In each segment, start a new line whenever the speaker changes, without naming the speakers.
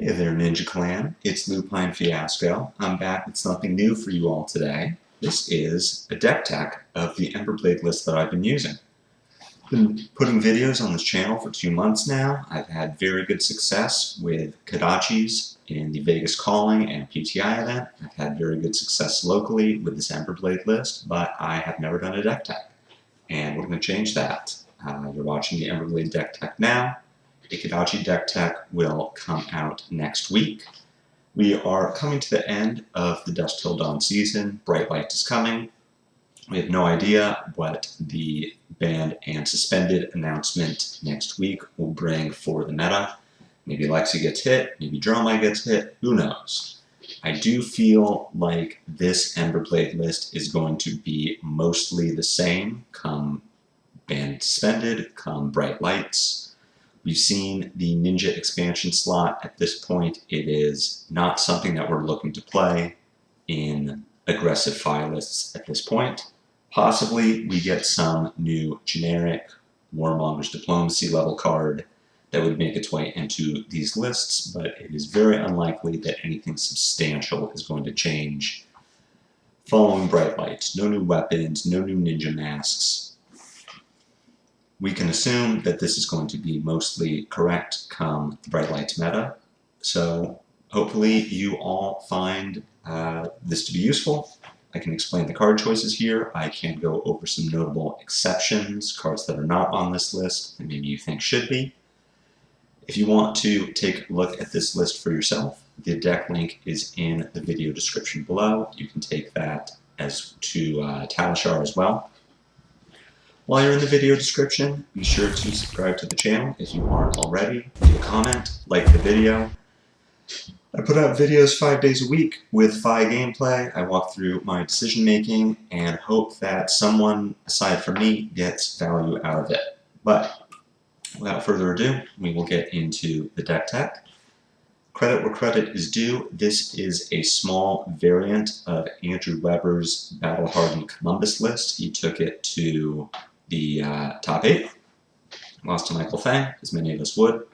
Hey there, Ninja Clan. It's Lupine Fiasco. I'm back with something new for you all today. This is a deck tech of the Emberblade list that I've been using. I've been putting videos on this channel for 2 months now. I've had very good success with Kodachis in the Vegas Calling and PTI event. I've had very good success locally with this Emberblade list, but I have never done a deck tech. And we're going to change that. You're watching the Emberblade deck tech now. The Kodachi deck tech will come out next week. We are coming to the end of the Dusk Till Dawn season. Bright Light is coming. We have no idea what the banned and suspended announcement next week will bring for the meta. Maybe Lexi gets hit, maybe dromae gets hit, who knows. I do feel like this Emberblade list is going to be mostly the same come banned suspended, come Bright Lights. We've seen the Ninja expansion slot. At this point, it is not something that we're looking to play in aggressive file lists at this point. Possibly we get some new generic Warmonger's Diplomacy level card that would make its way into these lists, but it is very unlikely that anything substantial is going to change following Bright Lights. No new weapons, no new ninja masks. We can assume that this is going to be mostly correct come the Bright Lights meta. So hopefully you all find this to be useful. I can explain the card choices here. I can go over some notable exceptions, cards that are not on this list that maybe you think should be. If you want to take a look at this list for yourself, the deck link is in the video description below. You can take that as to Talishar as well. While you're in the video description, be sure to subscribe to the channel if you aren't already. Leave a comment, like the video. I put out videos 5 days a week with Fi gameplay. I walk through my decision making and hope that someone aside from me gets value out of it. But without further ado, we will get into the deck tech. Credit where credit is due, this is a small variant of Andrew Weber's Battle-Hardened Columbus list. He took it to the top 8. Lost to Michael Fang, as many of us would.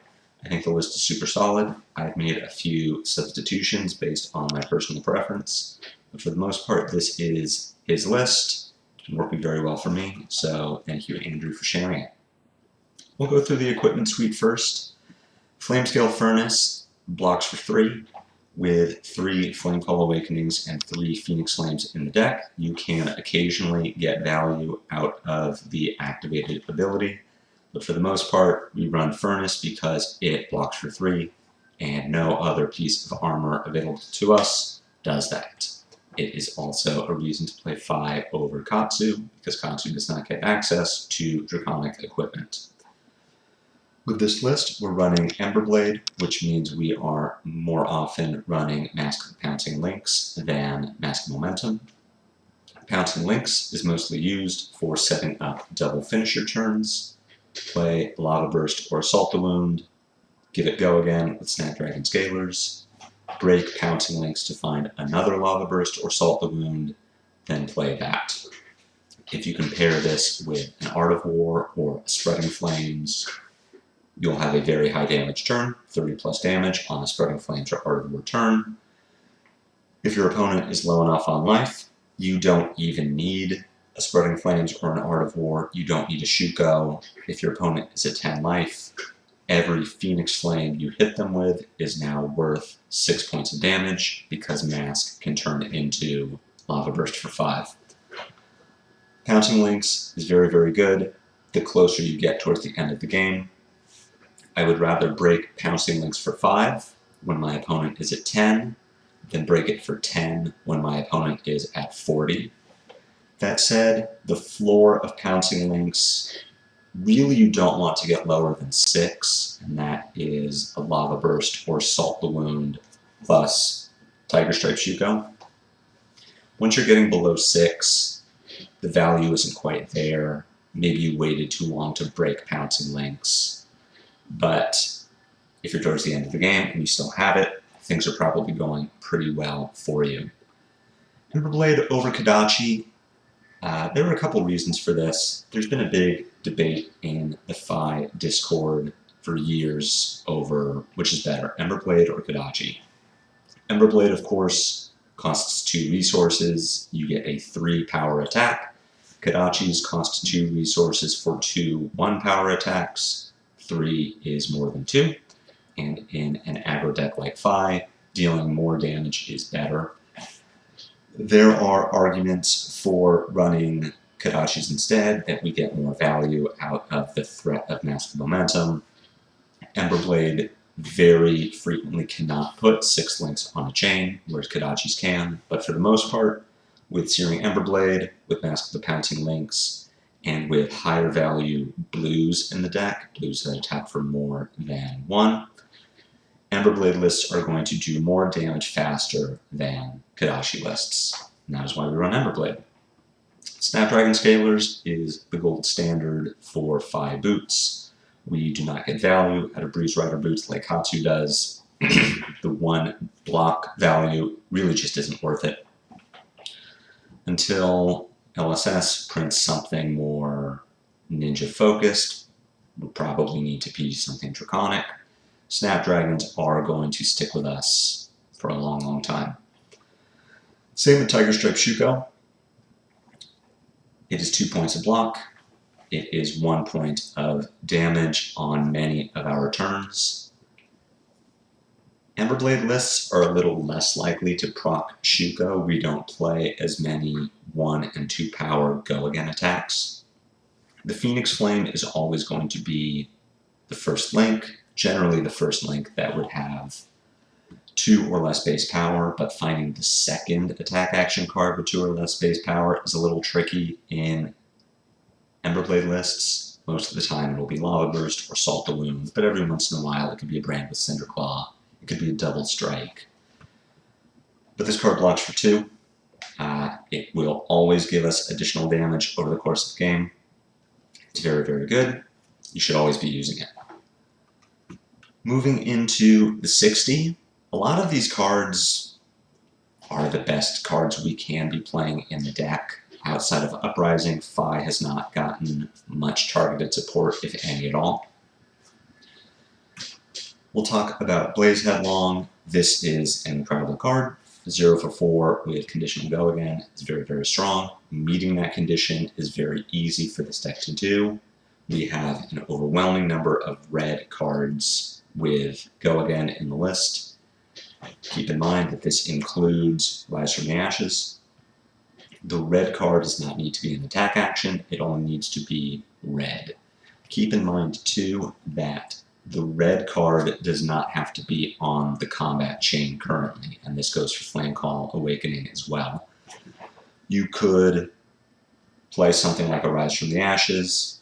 I think the list is super solid. I've made a few substitutions based on my personal preference. But for the most part, this is his list. It's been working very well for me, so thank you, Andrew, for sharing it. We'll go through the equipment suite first. Flamescale Furnace blocks for 3. With 3 Flamecall Awakenings and 3 Phoenix Flames in the deck, you can occasionally get value out of the activated ability. But for the most part, we run Furnace because it blocks for 3, and no other piece of armor available to us does that. It is also a reason to play Fi over Katsu, because Katsu does not get access to Draconic equipment. With this list, we're running Emberblade, which means we are more often running Mask of Pouncing Lynx than Mask of Momentum. Pouncing Lynx is mostly used for setting up double finisher turns. Play Lava Burst or Assault the Wound, give it go again with Snapdragon Scalers, break Pouncing Lynx to find another Lava Burst or Salt the Wound, then play that. If you compare this with an Art of War or Spreading Flames, you'll have a very high damage turn, 30 plus damage on a Spreading Flames or Art of War turn. If your opponent is low enough on life, you don't even need a Spreading Flames or an Art of War. You don't need a shoot go. If your opponent is at 10 life, every Phoenix Flame you hit them with is now worth 6 points of damage because Mask can turn into Lava Burst for 5. Pouncing Lynx is very, very good the closer you get towards the end of the game. I would rather break Pouncing Lynx for 5 when my opponent is at 10 than break it for 10 when my opponent is at 40. That said, the floor of Pouncing Lynx, really you don't want to get lower than 6, and that is a Lava Burst or Salt the Wound plus Tiger Stripe Shuko. Once you're getting below 6, the value isn't quite there. Maybe you waited too long to break Pouncing Lynx. But if you're towards the end of the game and you still have it, things are probably going pretty well for you. Emberblade over Kodachi, there were a couple reasons for this. There's been a big debate in the Fi Discord for years over which is better, Emberblade or Kodachi. Emberblade, of course, costs 2 resources. You get a 3 power attack. Kodachi's cost 2 resources for 2 1-power attacks. 3 is more than 2. And in an aggro deck like Phi, dealing more damage is better. There are arguments for running Kodachi's instead, that we get more value out of the threat of Mask of Momentum. Emberblade very frequently cannot put 6 links on a chain, whereas Kodachi's can, but for the most part, with Searing Emberblade, with Mask of the Pouncing links, and with higher value blues in the deck, blues that attack for more than 1, Emberblade lists are going to do more damage faster than Kodachi lists. And that is why we run Emberblade. Snapdragon Scalers is the gold standard for Phi boots. We do not get value out of Breeze Rider boots like Hatsu does. The 1 block value really just isn't worth it. Until LSS prints something more ninja focused, we'll probably need to be something draconic. Snapdragons are going to stick with us for a long, long time. Same with Tiger Stripe Shuko. It is 2 points of block. It is 1 point of damage on many of our turns. Emberblade lists are a little less likely to proc Shuko. We don't play as many 1 and 2 power go-again attacks. The Phoenix Flame is always going to be the first link, generally the first link that would have 2 or less base power, but finding the second attack action card with 2 or less base power is a little tricky in Emberblade lists. Most of the time it will be Lava Burst or Salt the Wound, but every once in a while it could be a brand with Cinderclaw. It could be a double strike. But this card blocks for 2. It will always give us additional damage over the course of the game. It's very, very good. You should always be using it. Moving into the 60, a lot of these cards are the best cards we can be playing in the deck. Outside of Uprising, Phi has not gotten much targeted support, if any at all. We'll talk about Blaze Headlong. This is an incredible card. 0 for 4 with conditional go again. It's very, very strong. Meeting that condition is very easy for this deck to do. We have an overwhelming number of red cards with go again in the list. Keep in mind that this includes Rise from the Ashes. The red card does not need to be an attack action, it only needs to be red. Keep in mind too that the red card does not have to be on the combat chain currently, and this goes for Flame Call Awakening as well. You could play something like a Rise from the Ashes,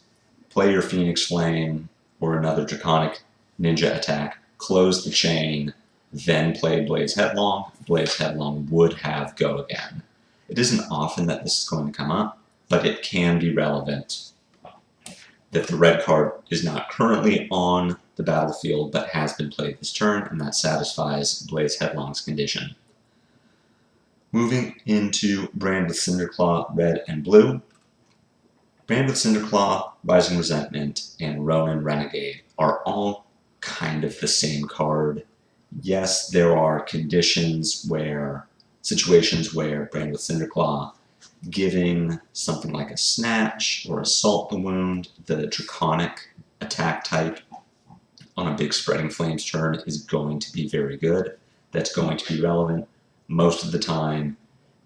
play your Phoenix Flame or another Draconic Ninja attack, close the chain, then play Blaze Headlong. Blaze Headlong would have go again. It isn't often that this is going to come up, but it can be relevant that the red card is not currently on the battlefield but has been played this turn, and that satisfies Blaze Headlong's condition. Moving into Brand with Cinderclaw, red and blue. Brand with Cinderclaw, Rising Resentment, and Ronin Renegade are all kind of the same card. Yes, there are situations where Brand with Cinderclaw giving something like a Snatch or Assault the Wound, the Draconic attack type on a big Spreading Flames turn is going to be very good. That's going to be relevant. Most of the time,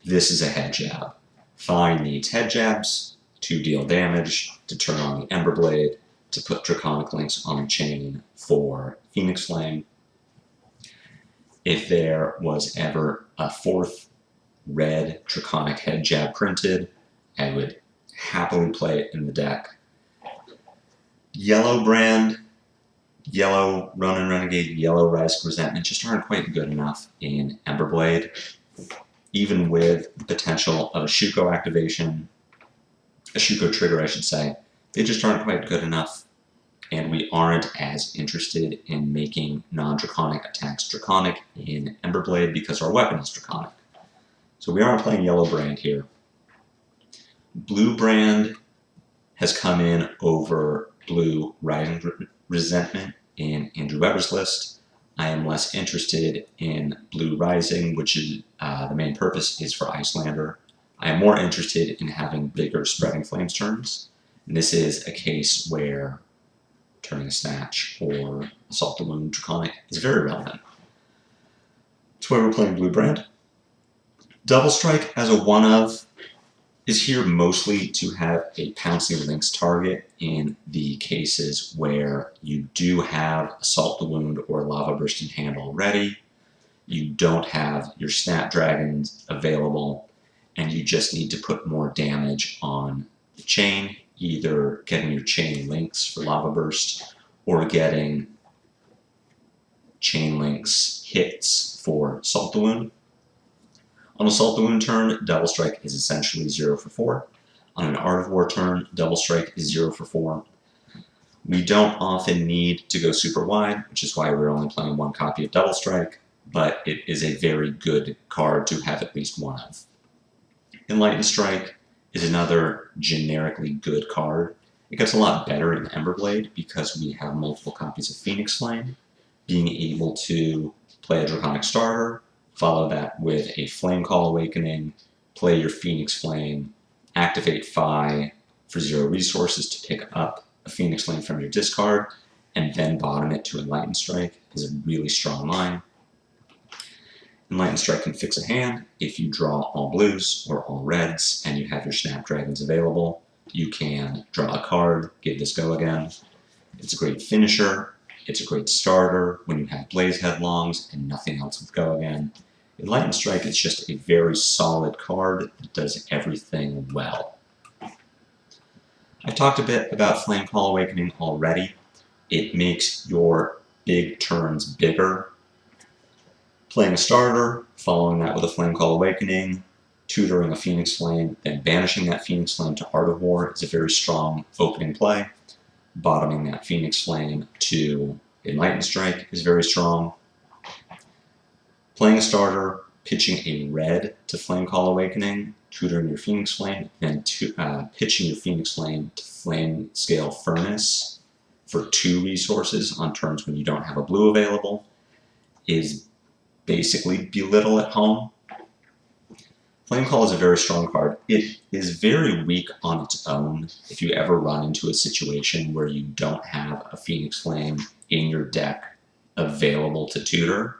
this is a head jab. Phi needs head jabs to deal damage, to turn on the Emberblade, to put Draconic links on a chain for Phoenix Flame. If there was ever a 4th red Draconic head jab printed, I would happily play it in the deck. Yellow Brand, yellow Ronin Renegade, yellow Rising Resentment just aren't quite good enough in Emberblade, even with the potential of a Shuko activation, a Shuko trigger I should say. They just aren't quite good enough, and we aren't as interested in making non-Draconic attacks Draconic in Emberblade because our weapon is Draconic. So we aren't playing Yellow Brand here. Blue Brand has come in over Blue Rising Resentment in Andrew Weber's list. I am less interested in Blue Rising, which is the main purpose is for Icelander. I am more interested in having bigger Spreading Flames turns. And this is a case where turning a Snatch or Assault the Wound Draconic is very relevant. That's why we're playing Blue Brand. Double Strike as a one-of is here mostly to have a Pouncing Lynx target in the cases where you do have Assault the Wound or Lava Burst in hand already, you don't have your Snapdragons available, and you just need to put more damage on the chain, either getting your Chain Links for Lava Burst or getting Chain Links hits for Assault the Wound. On Assault the Wound turn, Double Strike is essentially 0 for 4. On an Art of War turn, Double Strike is 0 for 4. We don't often need to go super wide, which is why we're only playing one copy of Double Strike, but it is a very good card to have at least one of. Enlightened Strike is another generically good card. It gets a lot better in Emberblade because we have multiple copies of Phoenix Flame. Being able to play a Draconic starter, follow that with a Flame Call Awakening, play your Phoenix Flame, activate Phi for 0 resources to pick up a Phoenix Flame from your discard, and then bottom it to Enlightened Strike is a really strong line. Enlightened Strike can fix a hand. If you draw all blues or all reds and you have your Snapdragons available, you can draw a card, give this go again. It's a great finisher. It's a great starter when you have Blaze Headlongs and nothing else with go again. Enlightened Strike is just a very solid card that does everything well. I've talked a bit about Flame Call Awakening already. It makes your big turns bigger. Playing a starter, following that with a Flame Call Awakening, tutoring a Phoenix Flame, then banishing that Phoenix Flame to Art of War is a very strong opening play. Bottoming that Phoenix Flame to Enlightened Strike is very strong. Playing a starter, pitching a red to Flame Call Awakening, tutoring your Phoenix Flame, and pitching your Phoenix Flame to Flame Scale Furnace for 2 resources on turns when you don't have a blue available is basically belittle at home. Flame Call is a very strong card. It is very weak on its own if you ever run into a situation where you don't have a Phoenix Flame in your deck available to tutor.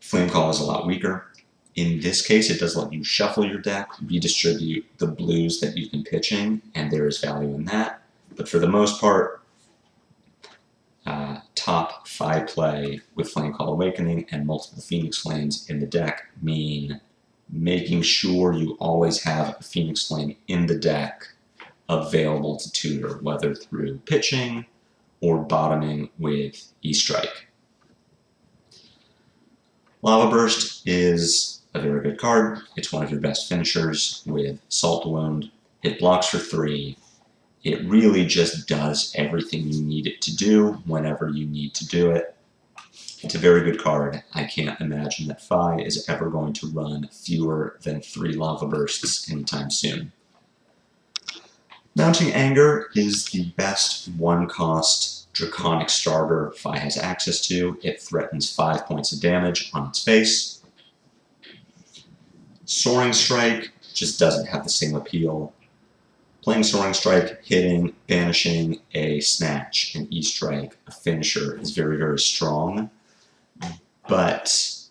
Flame Call is a lot weaker. In this case, it does let you shuffle your deck, redistribute the blues that you've been pitching, and there is value in that. But for the most part, top 5 play with Flame Call Awakening and multiple Phoenix Flames in the deck mean making sure you always have a Phoenix Flame in the deck available to tutor, whether through pitching or bottoming with E-Strike. Lava Burst is a very good card. It's one of your best finishers with Assault the Wound. It blocks for 3. It really just does everything you need it to do whenever you need to do it. It's a very good card. I can't imagine that Phi is ever going to run fewer than 3 Lava Bursts anytime soon. Mounting Anger is the best 1-cost Draconic starter Phi has access to. It threatens 5 points of damage on its face. Soaring Strike just doesn't have the same appeal. Playing Soaring Strike, hitting, banishing a Snatch, an E-Strike, a finisher is very, very strong. But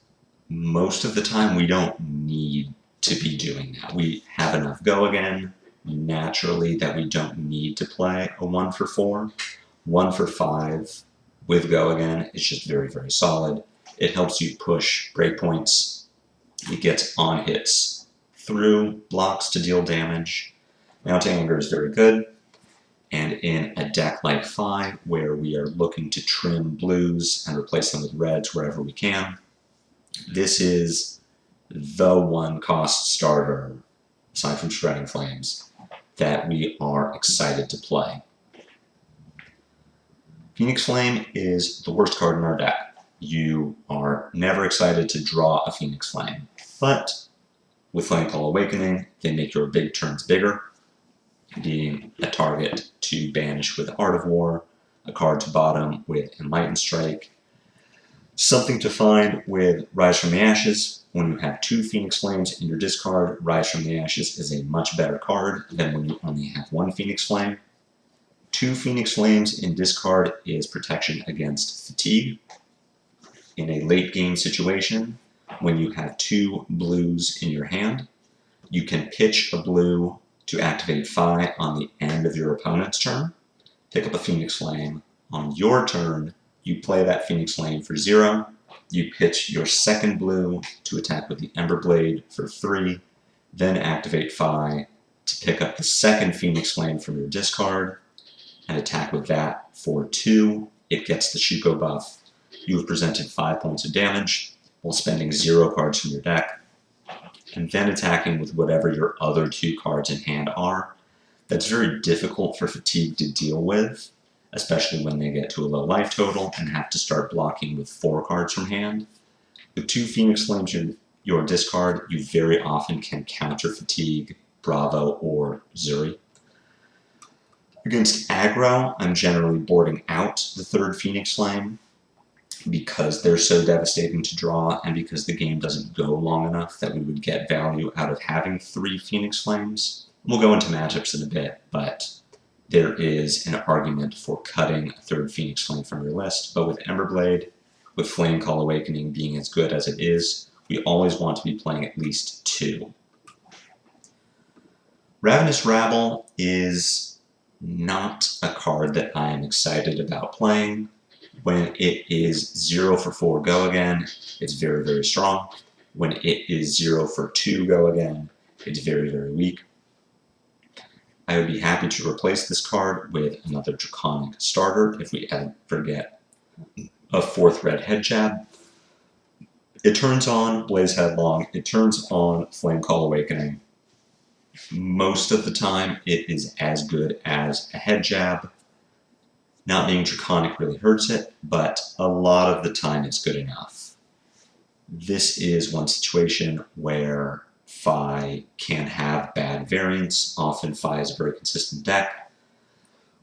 most of the time we don't need to be doing that. We have enough go again, naturally, that we don't need to play a 1 for 4. 1 for 5 with go again is just very, very solid. It helps you push breakpoints. It gets on hits through blocks to deal damage. Mounting Anger is very good, and in a deck like Phi, where we are looking to trim blues and replace them with reds wherever we can, this is the 1-cost starter, aside from Spreading Flames, that we are excited to play. Phoenix Flame is the worst card in our deck. You are never excited to draw a Phoenix Flame, but with Flame Call Awakening, they make your big turns bigger, being a target to banish with Art of War, a card to bottom with Enlightened Strike. Something to find with Rise from the Ashes. When you have 2 Phoenix Flames in your discard, Rise from the Ashes is a much better card than when you only have 1 Phoenix Flame. 2 Phoenix Flames in discard is protection against fatigue. In a late game situation, when you have 2 blues in your hand, you can pitch a blue to activate Phi on the end of your opponent's turn, pick up a Phoenix Flame. On your turn, you play that Phoenix Flame for 0, you pitch your second blue to attack with the Emberblade for 3, then activate Phi to pick up the second Phoenix Flame from your discard, and attack with that for 2. It gets the Shuko buff. You have presented 5 points of damage while spending 0 cards from your deck, and then attacking with whatever your other 2 cards in hand are. That's very difficult for Fatigue to deal with, especially when they get to a low life total and have to start blocking with 4 cards from hand. With 2 Phoenix Flames in your discard, you very often can counter Fatigue, Bravo, or Zuri. Against aggro, I'm generally boarding out the 3rd Phoenix Flame because they're so devastating to draw and because the game doesn't go long enough that we would get value out of having 3 Phoenix Flames. We'll go into matchups in a bit, but there is an argument for cutting a 3rd Phoenix Flame from your list. But with Emberblade, with Flame Call Awakening being as good as it is, we always want to be playing at least 2. Ravenous Ravage is not a card that I am excited about playing. When it is 0 for 4 go again, it's very, very strong. When it is 0 for 2 go again, it's very, very weak. I would be happy to replace this card with another Draconic starter if we ever get a 4th red head jab. It turns on Blaze Headlong, it turns on Flame Call Awakening. Most of the time it is as good as a head jab. Not being Draconic really hurts it, but a lot of the time it's good enough. This is one situation where Phi can have bad variants. Often Phi is a very consistent deck.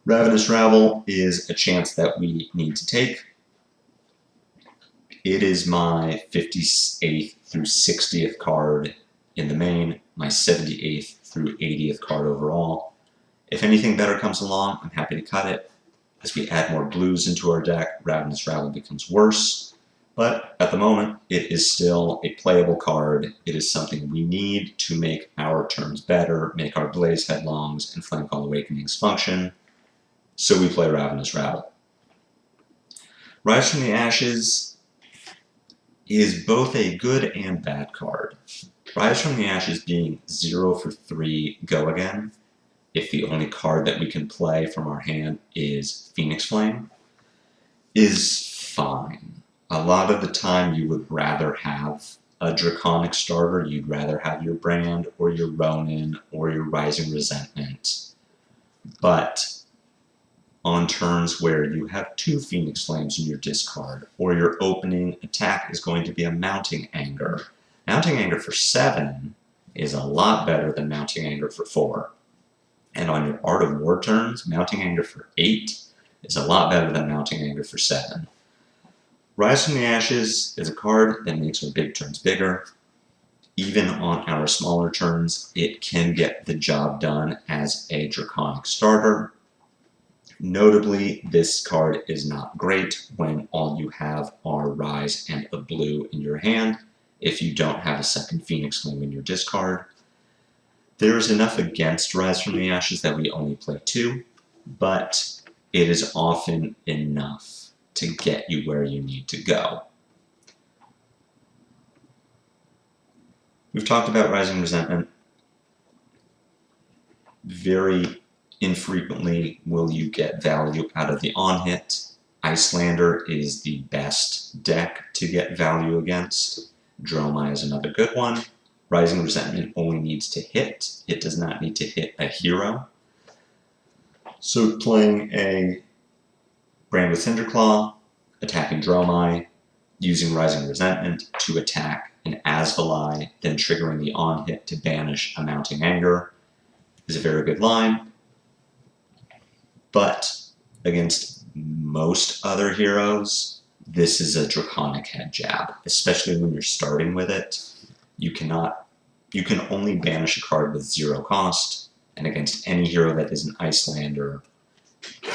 Ravenous Ravage is a chance that we need to take. It is my 58th through 60th card in the main, my 78th through 80th card overall. If anything better comes along, I'm happy to cut it. As we add more blues into our deck, Ravenous Ravage becomes worse. But at the moment, it is still a playable card. It is something we need to make our turns better, make our Blaze Headlongs and Flame Call Awakenings function. So we play Ravenous Ravage. Rise from the Ashes is both a good and bad card. Rise from the Ashes being 0 for 3 go again, if the only card that we can play from our hand is Phoenix Flame, is fine. A lot of the time you would rather have a Draconic starter, you'd rather have your Brand or your Ronin or your Rising Resentment. But on turns where you have 2 Phoenix Flames in your discard, or your opening attack is going to be a Mounting Anger. Mounting Anger for 7 is a lot better than Mounting Anger for 4. And on your Art of War turns, Mounting Anger for 8 is a lot better than Mounting Anger for 7. Rise from the Ashes is a card that makes our big turns bigger. Even on our smaller turns, it can get the job done as a Draconic starter. Notably, this card is not great when all you have are Rise and a blue in your hand, if you don't have a second Phoenix Flame in your discard. There is enough against Rise from the Ashes that we only play 2, but it is often enough to get you where you need to go. We've talked about Rising Resentment. Very infrequently will you get value out of the on-hit. Icelander is the best deck to get value against. Dromae is another good one. Rising Resentment only needs to hit. It does not need to hit a hero. So playing a Brand with Cinderclaw, attacking Dromae, using Rising Resentment to attack an Asvalai, then triggering the on-hit to banish a Mounting Anger is a very good line. But against most other heroes, this is a draconic head jab, especially when you're starting with it. You can only banish a card with 0 cost, and against any hero that is an Icelander,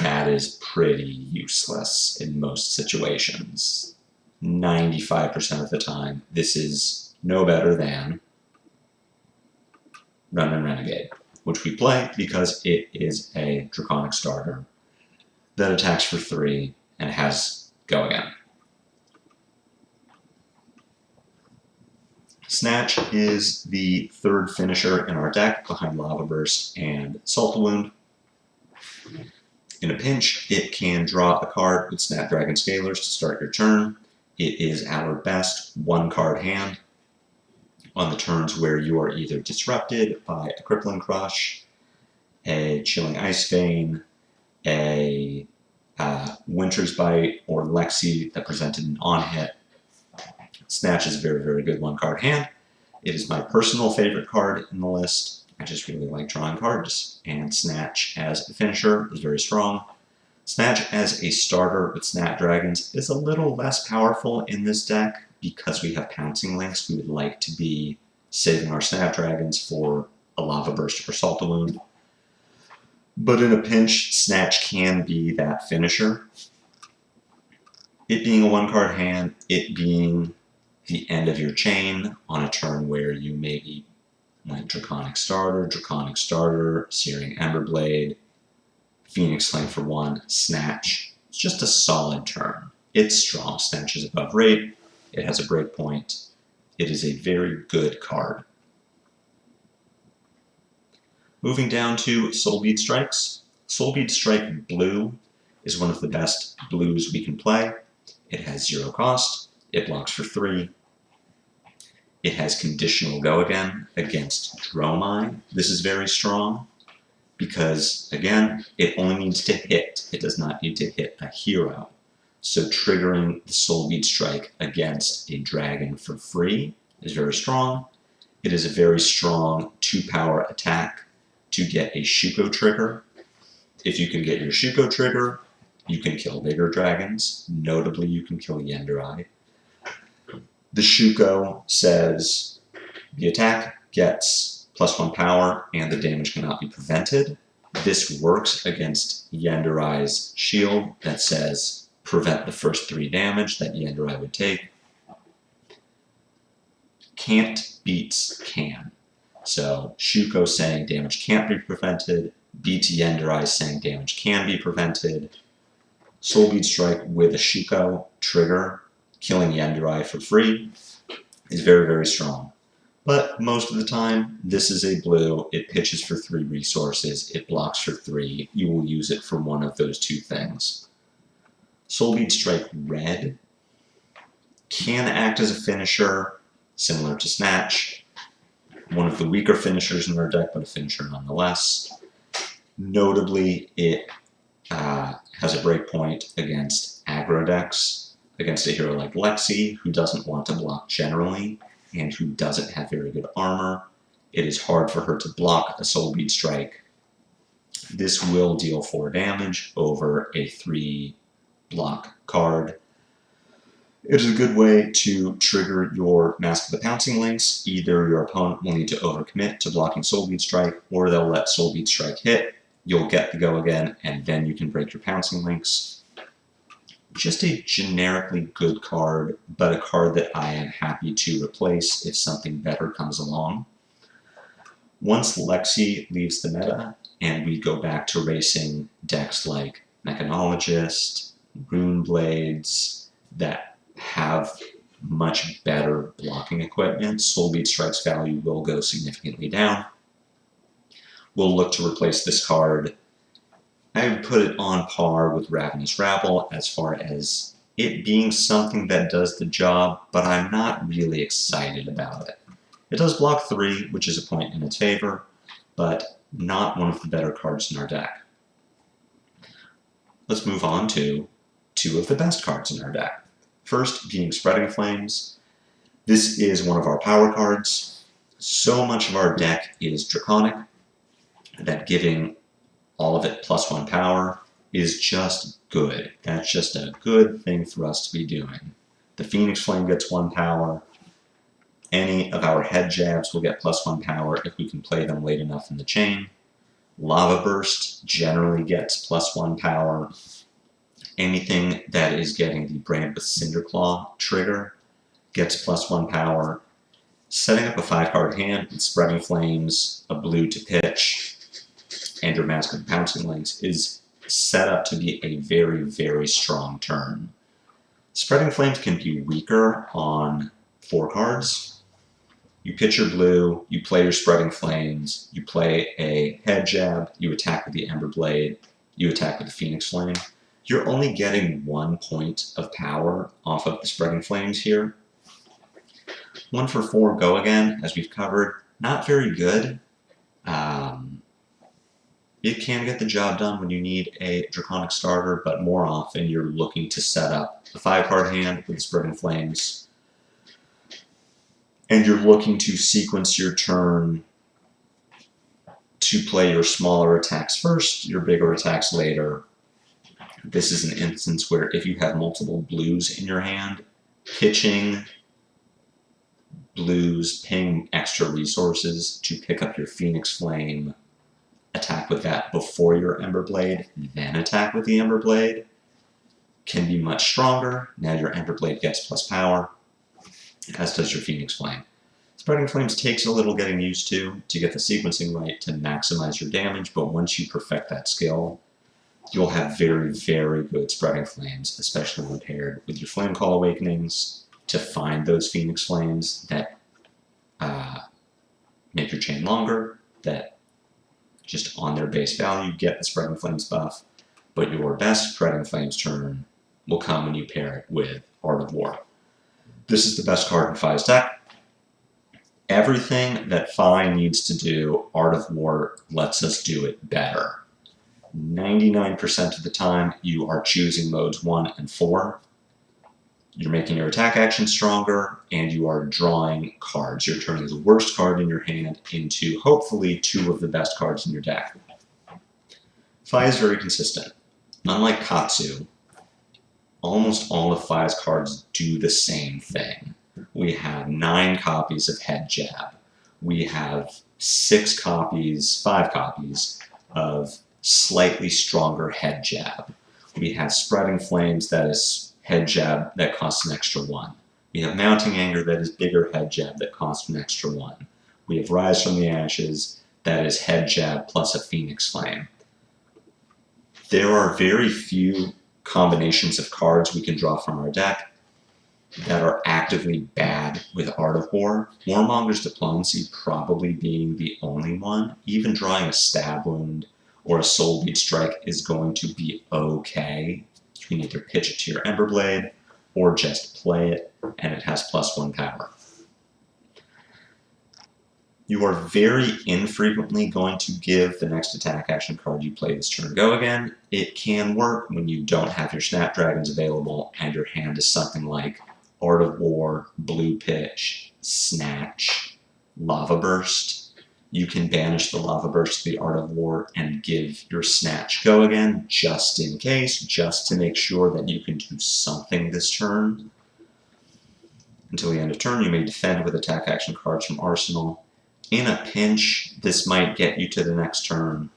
that is pretty useless in most situations. 95% of the time, this is no better than Run and Renegade, which we play because it is a draconic starter that attacks for 3 and has Go Again. Snatch is the 3rd finisher in our deck behind Lava Burst and Salt Wound. In a pinch, it can draw a card with Snapdragon Scalers to start your turn. It is our best 1-card hand on the turns where you are either disrupted by a Crippling Crush, a Chilling Ice Vein, a Winter's Bite, or Lexi that presented an on-hit. Snatch is a very, very good 1-card hand. It is my personal favorite card in the list. I just really like drawing cards, and Snatch as a finisher is very strong. Snatch as a starter with Snapdragons is a little less powerful in this deck because we have Pouncing Links. We would like to be saving our Snapdragons for a Lava Burst or Salt Wound. But in a pinch, Snatch can be that finisher. It being a 1-card hand, it being the end of your chain on a turn where you maybe went Draconic Starter, Searing Emberblade, Phoenix Flame for 1, Snatch. It's just a solid turn. It's strong. Snatch is above rate. It has a break point. It is a very good card. Moving down to Soulbead Strikes. Soulbead Strike Blue is one of the best blues we can play. It has 0 cost. It blocks for 3. It has conditional Go Again against dromae. This is very strong because, again, it only needs to hit. It does not need to hit a hero. So triggering the Soulbead Strike against a dragon for free is very strong. It is a very strong 2-power attack to get a Shuko trigger. If you can get your Shuko trigger, you can kill bigger dragons. Notably, you can kill Yenderai. The Shuko says the attack gets +1 power and the damage cannot be prevented. This works against Yenderai's shield that says prevent the first 3 damage that Yenderai would take. Can't beats can. So Shuko saying damage can't be prevented, beats Yenderai saying damage can be prevented. Soulbead Strike with a Shuko trigger, killing Yenderai for free, is very, very strong. But most of the time, this is a blue. It pitches for 3 resources. It blocks for 3. You will use it for one of those 2 things. Soulbead Strike Red can act as a finisher, similar to Snatch. One of the weaker finishers in our deck, but a finisher nonetheless. Notably, it has a breakpoint against aggro decks, against a hero like Lexi, who doesn't want to block generally, and who doesn't have very good armor. It is hard for her to block a Soulbead Strike. This will deal 4 damage over a 3-block card. It is a good way to trigger your Mask of the Pouncing Links. Either your opponent will need to overcommit to blocking Soulbead Strike, or they'll let Soulbead Strike hit. You'll get the Go Again, and then you can break your Pouncing Links. Just a generically good card, but a card that I am happy to replace if something better comes along. Once Lexi leaves the meta, and we go back to racing decks like Mechanologist, Rune Blades, that have much better blocking equipment, Soulbead Strike's value will go significantly down. We'll look to replace this card. I would put it on par with Ravenous Ravage as far as it being something that does the job, but I'm not really excited about it. It does block 3, which is a point in its favor, but not one of the better cards in our deck. Let's move on to 2 of the best cards in our deck. First being Spreading Flames. This is one of our power cards. So much of our deck is Draconic that giving all of it +1 power is just good. That's just a good thing for us to be doing. The Phoenix Flame gets 1 power. Any of our head jabs will get +1 power if we can play them late enough in the chain. Lava Burst generally gets +1 power. Anything that is getting the Brand with Cinderclaw trigger gets +1 power. Setting up a 5-card hand with Spreading Flames, a blue to pitch, and your Mask of Pouncing Links is set up to be a very, very strong turn. Spreading Flames can be weaker on 4 cards. You pitch your blue, you play your Spreading Flames, you play a head jab, you attack with the Emberblade, you attack with the Phoenix Flame. You're only getting 1 point of power off of the Spreading Flames here. 1 for 4 Go Again, as we've covered, not very good. It can get the job done when you need a Draconic starter, but more often you're looking to set up a 5-card hand with the Spreading Flames, and you're looking to sequence your turn to play your smaller attacks first, your bigger attacks later. This is an instance where if you have multiple blues in your hand, pitching blues, paying extra resources to pick up your Phoenix Flame, attack with that before your Emberblade, then attack with the Emberblade, can be much stronger. Now your Emberblade gets plus power, as does your Phoenix Flame. Spreading Flames takes a little getting used to get the sequencing right to maximize your damage, but once you perfect that skill, you'll have very, very good Spreading Flames, especially when paired with your Flame Call Awakenings to find those Phoenix Flames that make your chain longer, that just on their base value get the Spreading Flames buff, but your best Spreading Flames turn will come when you pair it with Art of War. This is the best card in Fi's deck. Everything that Fi needs to do, Art of War lets us do it better. 99% of the time, you are choosing modes 1 and 4. You're making your attack action stronger, and you are drawing cards. You're turning the worst card in your hand into, hopefully, 2 of the best cards in your deck. Fi is very consistent. Unlike Katsu, almost all of Fi's cards do the same thing. We have 9 copies of Head Jab. We have 5 copies of slightly stronger Head Jab. We have Spreading Flames, that is Head Jab, that costs an extra 1. We have Mounting Anger, that is bigger Head Jab, that costs an extra 1. We have Rise from the Ashes, that is Head Jab plus a Phoenix Flame. There are very few combinations of cards we can draw from our deck that are actively bad with Art of War. Warmonger's Diplomacy probably being the only one. Even drawing a Stab Wound or a Soul Beat Strike is going to be okay. You can either pitch it to your Emberblade or just play it, and it has +1 power. You are very infrequently going to give the next attack action card you play this turn Go Again. It can work when you don't have your Snapdragons available and your hand is something like Art of War, Blue Pitch, Snatch, Lava Burst. You can banish the Lava Burst to the Art of War and give your Snatch Go Again just in case, just to make sure that you can do something this turn. Until the end of turn, you may defend with attack action cards from Arsenal. In a pinch, this might get you to the next turn,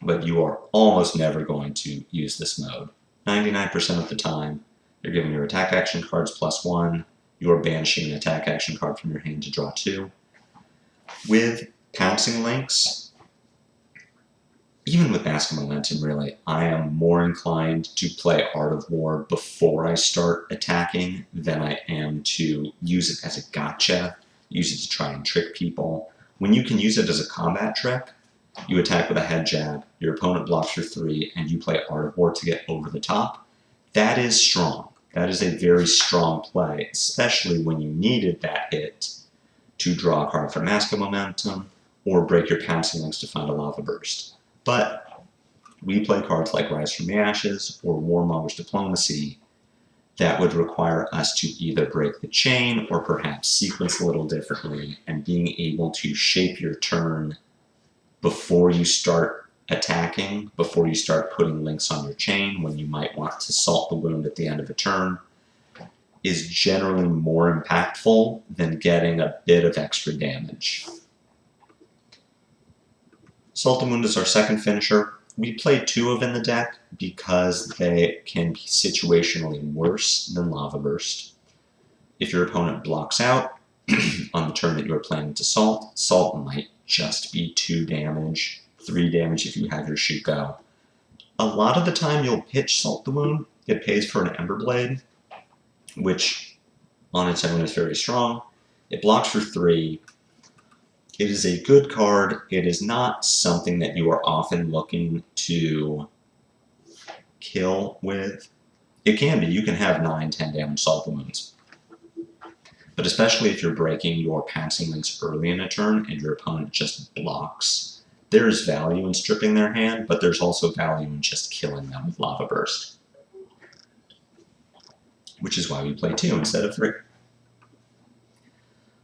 but you are almost never going to use this mode. 99% of the time, you're giving your attack action cards +1, you're banishing an attack action card from your hand to draw 2. With Pouncing Links, even with Mask of Momentum, really, I am more inclined to play Art of War before I start attacking than I am to use it as a gotcha, use it to try and trick people. When you can use it as a combat trick, you attack with a head jab, your opponent blocks for 3, and you play Art of War to get over the top. That is strong. That is a very strong play, especially when you needed that hit to draw a card from Mask of Momentum or break your Pouncing Links to find a Lava Burst. But we play cards like Rise from the Ashes or Warmonger's Diplomacy that would require us to either break the chain or perhaps sequence a little differently, and being able to shape your turn before you start attacking before you start putting links on your chain when you might want to salt the wound at the end of a turn is generally more impactful than getting a bit of extra damage. Salt the Wound is our second finisher. We play 2 of in the deck because they can be situationally worse than Lava Burst. If your opponent blocks out on the turn that you are planning to salt, salt might just be 2 damage, 3 damage if you have your shoot go. A lot of the time you'll pitch Salt the Wound. It pays for an Emberblade, which on its own is very strong. It blocks for 3. It is a good card. It is not something that you are often looking to kill with. It can be. You can have 9, 10 damage Salt the Wounds. But especially if you're breaking your passing links early in a turn and your opponent just blocks, there is value in stripping their hand, but there's also value in just killing them with Lava Burst. Which is why we play 2 instead of 3.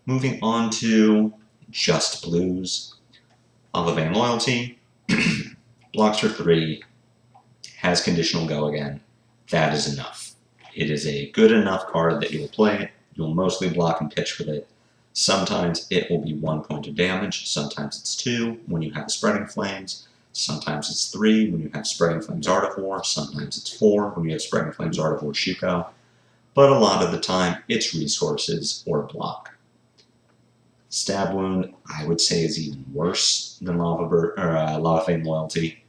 Moving on to just blues. Ravenous Loyalty, blocks for 3, has conditional go again. That is enough. It is a good enough card that you'll play it. You'll mostly block and pitch with it. Sometimes it will be 1 point of damage, sometimes it's 2 when you have Spreading Flames, sometimes it's 3 when you have Spreading Flames Art of War, sometimes it's 4 when you have Spreading Flames Art of War Shuko, but a lot of the time it's resources or block. Stab Wound, I would say, is even worse than Ravenous Loyalty.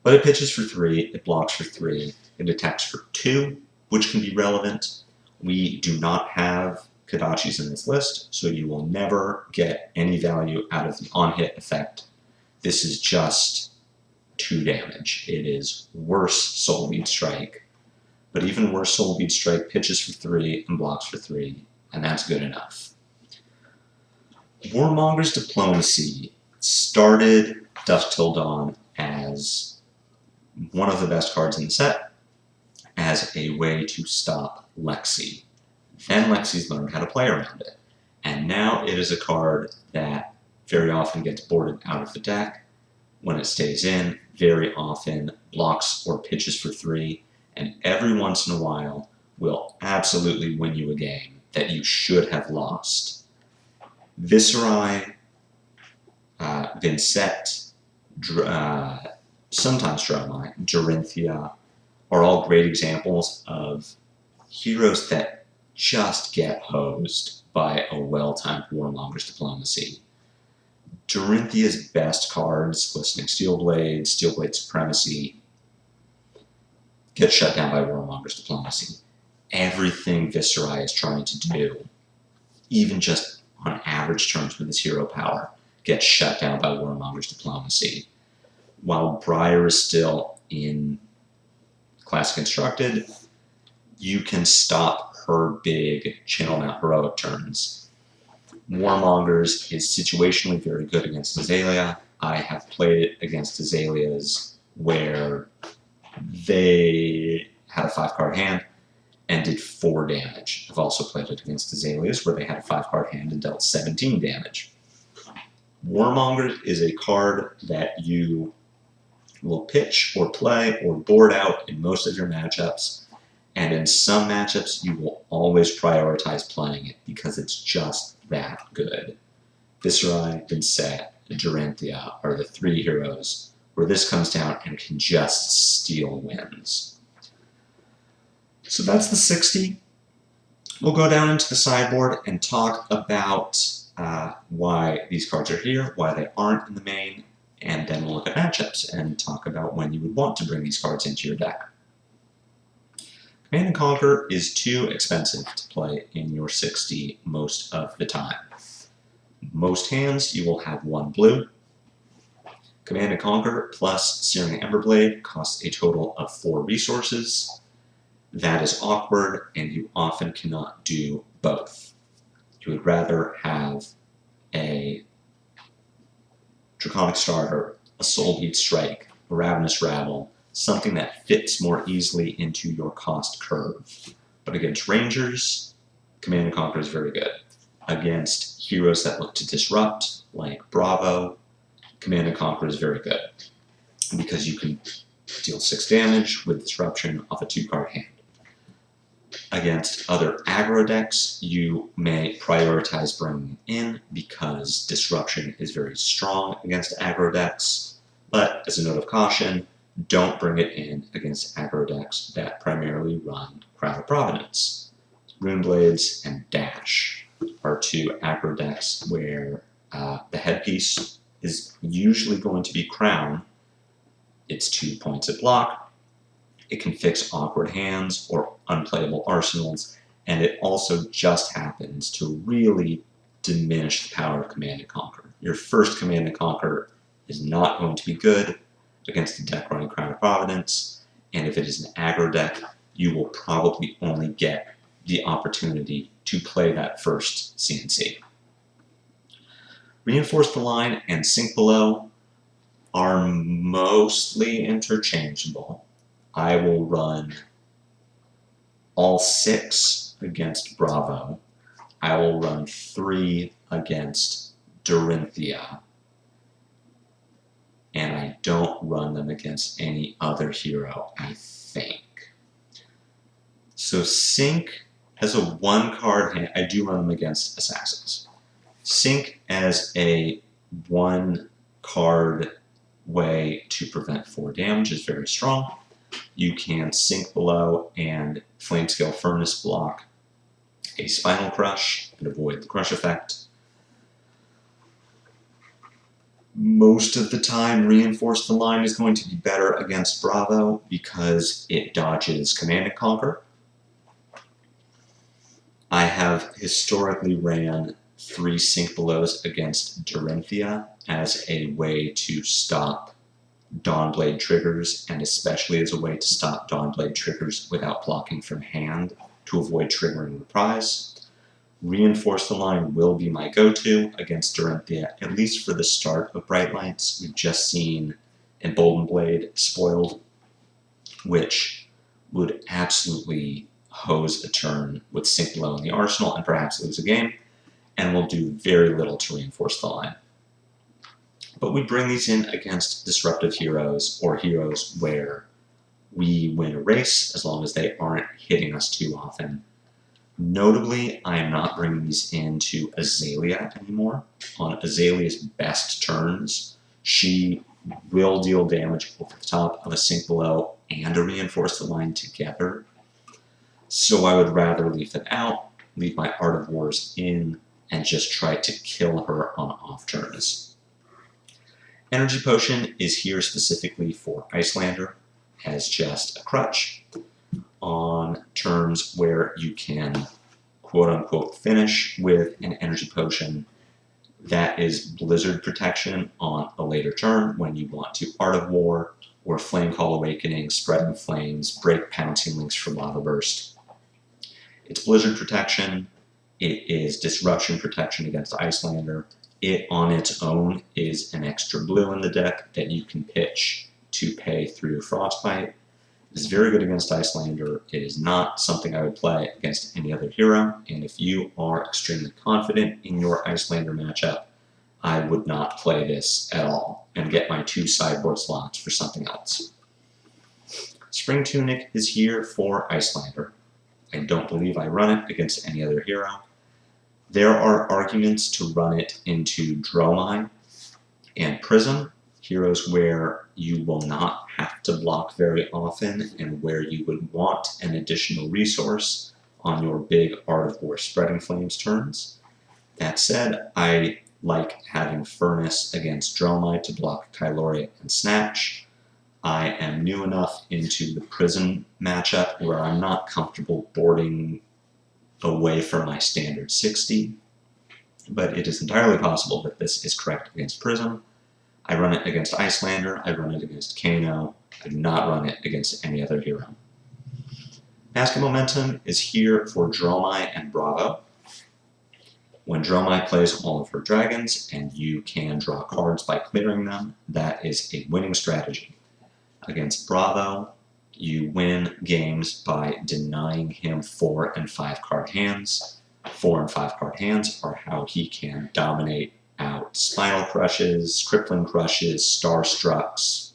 But it pitches for 3, it blocks for 3, it attacks for 2, which can be relevant. We do not have Kodachis in this list, so you will never get any value out of the on-hit effect. This is just 2 damage. It is worse Soul Bead Strike, but even worse Soul Bead Strike pitches for 3 and blocks for 3, and that's good enough. Warmonger's Diplomacy started Dusk Till Dawn as one of the best cards in the set, as a way to stop Lexi. Then Lexi's learned how to play around it, and now it is a card that very often gets boarded out of the deck. When it stays in, very often blocks or pitches for 3, and every once in a while will absolutely win you a game that you should have lost. Viserai, Vincent, sometimes dromae, Dorinthia, are all great examples of heroes that just get hosed by a well-timed Warmonger's Diplomacy. Dorinthia's best cards, Glistening Steelblade, Steelblade Supremacy, get shut down by Warmonger's Diplomacy. Everything Viserai is trying to do, even just on average terms with his hero power, gets shut down by Warmonger's Diplomacy. While Briar is still in Classic Constructed, you can stop her big Channel Mount Heroic turns. Warmonger's is situationally very good against Azalea. I have played it against Azaleas where they had a 5-card hand and did 4 damage. I've also played it against Azaleas where they had a 5-card hand and dealt 17 damage. Warmonger is a card that you will pitch or play or board out in most of your matchups, and in some matchups you will always prioritize playing it because it's just that good. Viserai, Vincent, and Dorinthia are the 3 heroes where this comes down and can just steal wins. So that's the 60. We'll go down into the sideboard and talk about why these cards are here, why they aren't in the main, and then we'll look at matchups and talk about when you would want to bring these cards into your deck. Command and Conquer is too expensive to play in your 60 most of the time. Most hands, you will have 1 blue. Command and Conquer plus Searing Emberblade costs a total of 4 resources. That is awkward, and you often cannot do both. You would rather have a Draconic Starter, a Soul Bead Strike, a Ravenous Ravage, something that fits more easily into your cost curve. But against Rangers, Command and Conquer is very good. Against heroes that look to disrupt, like Bravo, Command and Conquer is very good because you can deal 6 damage with Disruption off a 2-card hand. Against other aggro decks, you may prioritize bringing it in because Disruption is very strong against aggro decks, but as a note of caution, don't bring it in against aggro decks that primarily run Crown of Providence. Runeblades and Dash are 2 aggro decks where the headpiece is usually going to be Crown. It's 2 points at block. It can fix awkward hands or unplayable arsenals, and it also just happens to really diminish the power of Command and Conquer. Your first Command and Conquer is not going to be good against a deck running Crown of Providence, and if it is an aggro deck, you will probably only get the opportunity to play that first CNC. Reinforce the Line and Sink Below are mostly interchangeable. I will run all 6 against Bravo. I will run 3 against Dorinthia. And I don't run them against any other hero, I think. So Sink as a 1-card hand, I do run them against Assassins. Sink as a 1-card way to prevent 4 damage is very strong. You can Sink Below and Flamescale Furnace block a Spinal Crush and avoid the crush effect. Most of the time, Reinforce the Line is going to be better against Bravo because it dodges Command and Conquer. I have historically ran 3 Sink Belows against Dorinthia as a way to stop Dawnblade triggers, and especially as a way to stop Dawnblade triggers without blocking from hand to avoid triggering Reprise. Reinforce the Line will be my go-to against Dorinthia, at least for the start of Bright Lights. We've just seen Emboldened Blade spoiled, which would absolutely hose a turn with Sink Below in the arsenal and perhaps lose a game, and will do very little to Reinforce the Line. But we bring these in against disruptive heroes or heroes where we win a race as long as they aren't hitting us too often. Notably, I am not bringing these into Azalea anymore. On Azalea's best turns, she will deal damage over the top of a Sink Below and a Reinforce the Line together. So I would rather leave it out, leave my Art of Wars in, and just try to kill her on off turns. Energy Potion is here specifically for Icelander as just a crutch on turns where you can quote-unquote finish with an Energy Potion. That is Blizzard Protection on a later turn when you want to Art of War or Flame Call Awakening, Spreading Flames, break Pouncing Links for Lava Burst. It's Blizzard Protection. It is Disruption Protection against Icelander. It on its own is an extra blue in the deck that you can pitch to pay through Frostbite. It is very good against Icelander. It is not something I would play against any other hero, and if you are extremely confident in your Icelander matchup, I would not play this at all and get my 2 sideboard slots for something else. Spring Tunic is here for Icelander. I don't believe I run it against any other hero. There are arguments to run it into dromae and Prism, heroes where you will not have to block very often and where you would want an additional resource on your big Art of War Spreading Flames turns. That said, I like having Furnace against dromae to block Kyloria and Snatch. I am new enough into the Prism matchup where I'm not comfortable boarding away from my standard 60, but it is entirely possible that this is correct against Prism. I run it against Icelander, I run it against Kano, I do not run it against any other hero. Basket Momentum is here for Dromae and Bravo. When Dromae plays all of her dragons and you can draw cards by clearing them, that is a winning strategy. Against Bravo, you win games by denying him 4 and 5 card hands. 4 and 5 card hands are how he can dominate out Spinal Crushes, Crippling Crushes, Starstrucks.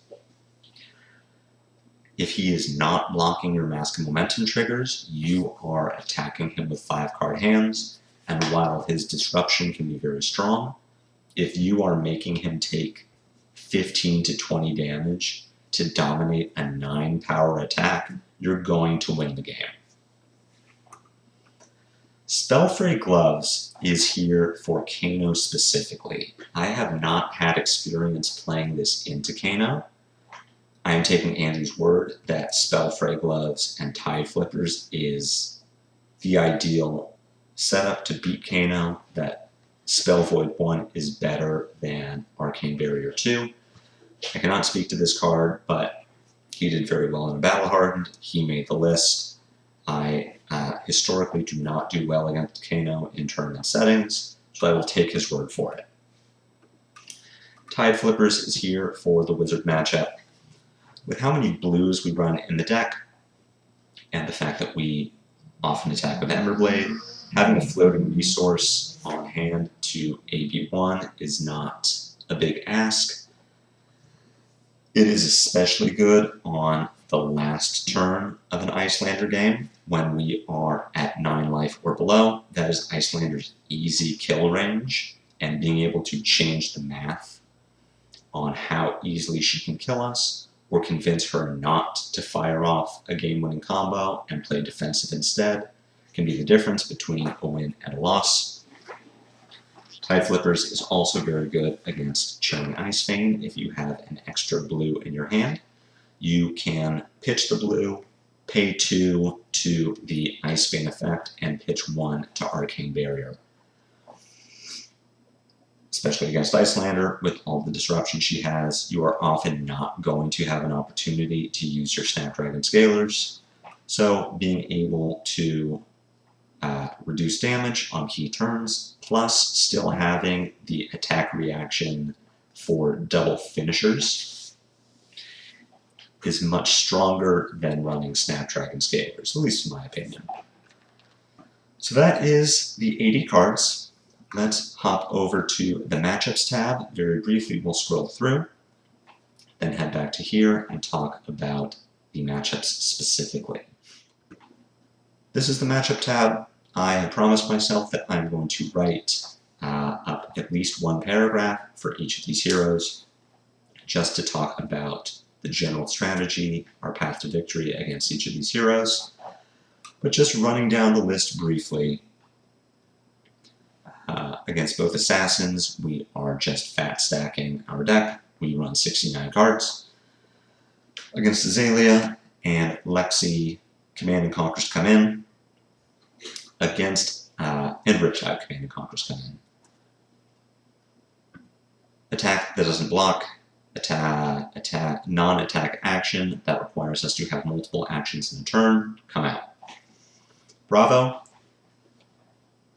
If he is not blocking your Mask of Momentum triggers, you are attacking him with 5-card hands, and while his disruption can be very strong, if you are making him take 15 to 20 damage to dominate a 9-power attack, you're going to win the game. Spellfray Gloves is here for Kano specifically. I have not had experience playing this into Kano. I am taking Andrew's word that Spellfray Gloves and Tide Flippers is the ideal setup to beat Kano, that Spell Void 1 is better than Arcane Barrier 2. I cannot speak to this card, but he did very well in Battle Hardened. He made the list. I historically do not do well against Kano in tournament settings, so I will take his word for it. Tide Flippers is here for the Wizard matchup. With how many blues we run in the deck, and the fact that we often attack with Emberblade, having a floating resource on hand to AB1 is not a big ask. It is especially good on the last turn of an Icelander game when we are at 9 life or below. That is Icelander's easy kill range, and being able to change the math on how easily she can kill us, or convince her not to fire off a game-winning combo and play defensive instead, can be the difference between a win and a loss. Tide Flippers is also very good against Chilling Ice Vein. If you have an extra blue in your hand, you can pitch the blue, pay 2 to the Ice Vein effect, and pitch 1 to Arcane Barrier. Especially against Icelander, with all the disruption she has, you are often not going to have an opportunity to use your Snapdragon Scalers. So being able to reduce damage on key turns, plus still having the attack reaction for double finishers, is much stronger than running Snapdragon Scalers, at least in my opinion. So that is the 80 cards. Let's hop over to the Matchups tab. Very briefly, we'll scroll through, then head back to here and talk about the matchups specifically. This is the Matchup tab. I have promised myself that I'm going to write up at least one paragraph for each of these heroes, just to talk about the general strategy, our path to victory against each of these heroes. But just running down the list briefly, against both assassins, we are just fat stacking our deck. We run 69 cards. Against Azalea and Lexi, Command and Conquers come in. Against and Riptide, Command and Conquers come in. Attack that doesn't block. Non-attack action that requires us to have multiple actions in a turn come out. Bravo.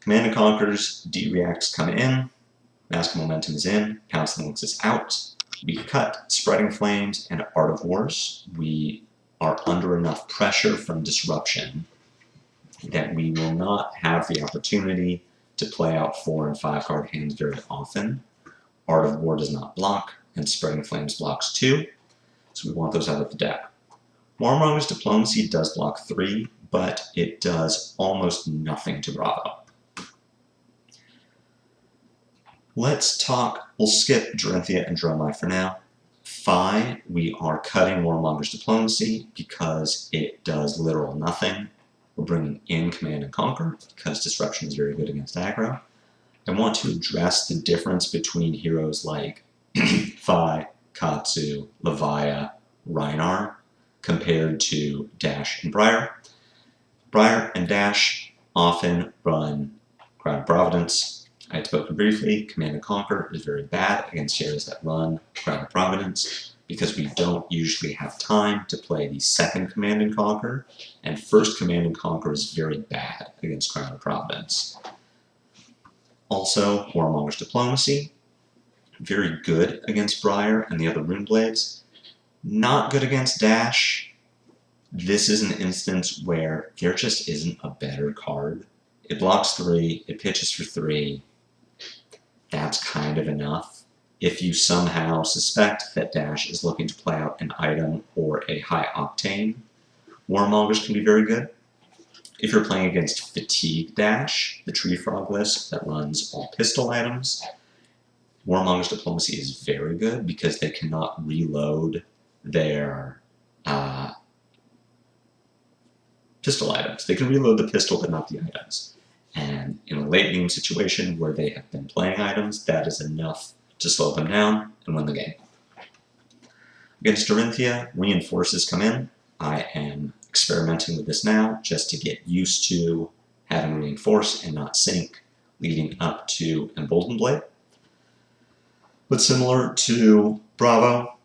Command and Conquers, D-Reacts come in, Mask of Momentum is in, Pounce and Links is out. We cut Spreading Flames and Art of Wars. We are under enough pressure from disruption that we will not have the opportunity to play out 4 and 5 card hands very often. Art of War does not block, and Spreading Flames blocks 2, so we want those out of the deck. Warmonger's Diplomacy does block 3, but it does almost nothing to Bravo. Let's talk, we'll skip Dorinthia and dromae for now. Phi, we are cutting Warmonger's Diplomacy because it does literal nothing. We're bringing in Command and Conquer because Disruption is very good against aggro. I want to address the difference between heroes like Phi, Katsu, Leviah, Rhinar, compared to Dash and Briar. Briar and Dash often run Crown of Providence. I had spoken briefly, Command and Conquer is very bad against heroes that run Crown of Providence because we don't usually have time to play the second Command and Conquer, and first Command and Conquer is very bad against Crown of Providence. Also, Warmonger's Diplomacy, very good against Briar and the other Runeblades, not good against Dash. This is an instance where there just isn't a better card. It blocks 3, it pitches for 3. that's kind of enough. If you somehow suspect that Dash is looking to play out an item or a high octane, Warmongers can be very good. If you're playing against Fatigue Dash, the Tree Frog list that runs all pistol items, Warmonger's Diplomacy is very good because they cannot reload their pistol items. They can reload the pistol but not the items. And in a late game situation where they have been playing items, that is enough to slow them down and win the game. Against Dorinthia, Reinforces come in. I am experimenting with this now just to get used to having Reinforce and not Sync leading up to Emberblade. But similar to Bravo,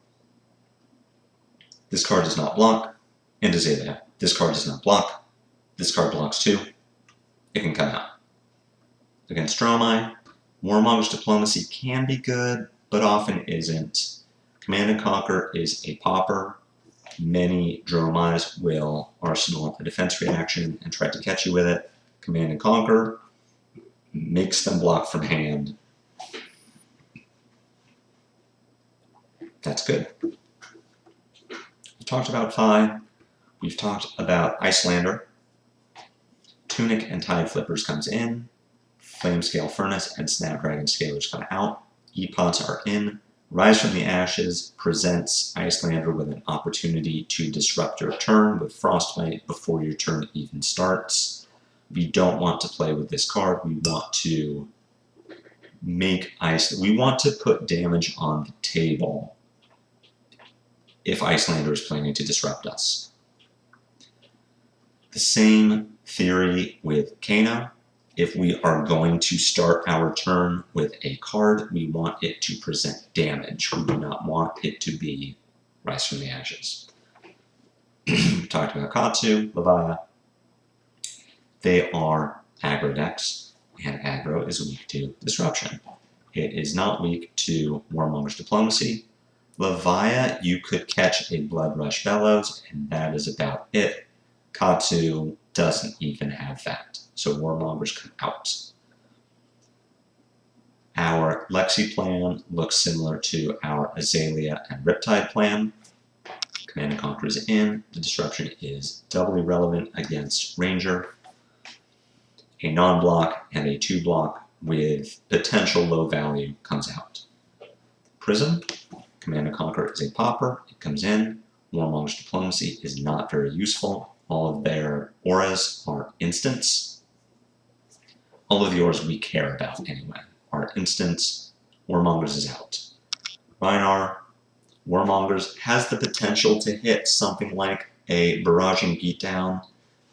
this card does not block, and Azalea, this card does not block. This card blocks too. It can come out. Against dromae, Warmonger's Diplomacy can be good, but often isn't. Command and Conquer is a popper. Many dromaes will arsenal a defense reaction and try to catch you with it. Command and Conquer makes them block from hand. That's good. We've talked about Phi. We've talked about Icelander. Tunic and Tide Flippers comes in. Flamescale Furnace and Snapdragon Scalers come out. E-Pots are in. Rise from the Ashes presents Icelander with an opportunity to disrupt your turn with Frostbite before your turn even starts. We don't want to play with this card. We want to we want to put damage on the table if Icelander is planning to disrupt us. The same theory with Kano. If we are going to start our turn with a card, we want it to present damage. We do not want it to be Rise from the Ashes. We talked about Katsu, Levaya. They are aggro decks, and aggro is weak to Disruption. It is not weak to Warmonger's Diplomacy. Levaya, you could catch a Blood Rush Bellows, and that is about it. Katsu doesn't even have that, so Warmongers come out. Our Lexi plan looks similar to our Azalea and Riptide plan. Command and Conquer is in. The disruption is doubly relevant against Ranger. A non-block and a 2-block with potential low value comes out. Prism, Command and Conquer is a popper. It comes in. Warmonger's Diplomacy is not very useful. All of their auras are instants. All of the auras we care about anyway are instants. Warmongers is out. Rhinar, Warmongers has the potential to hit something like a barraging beatdown,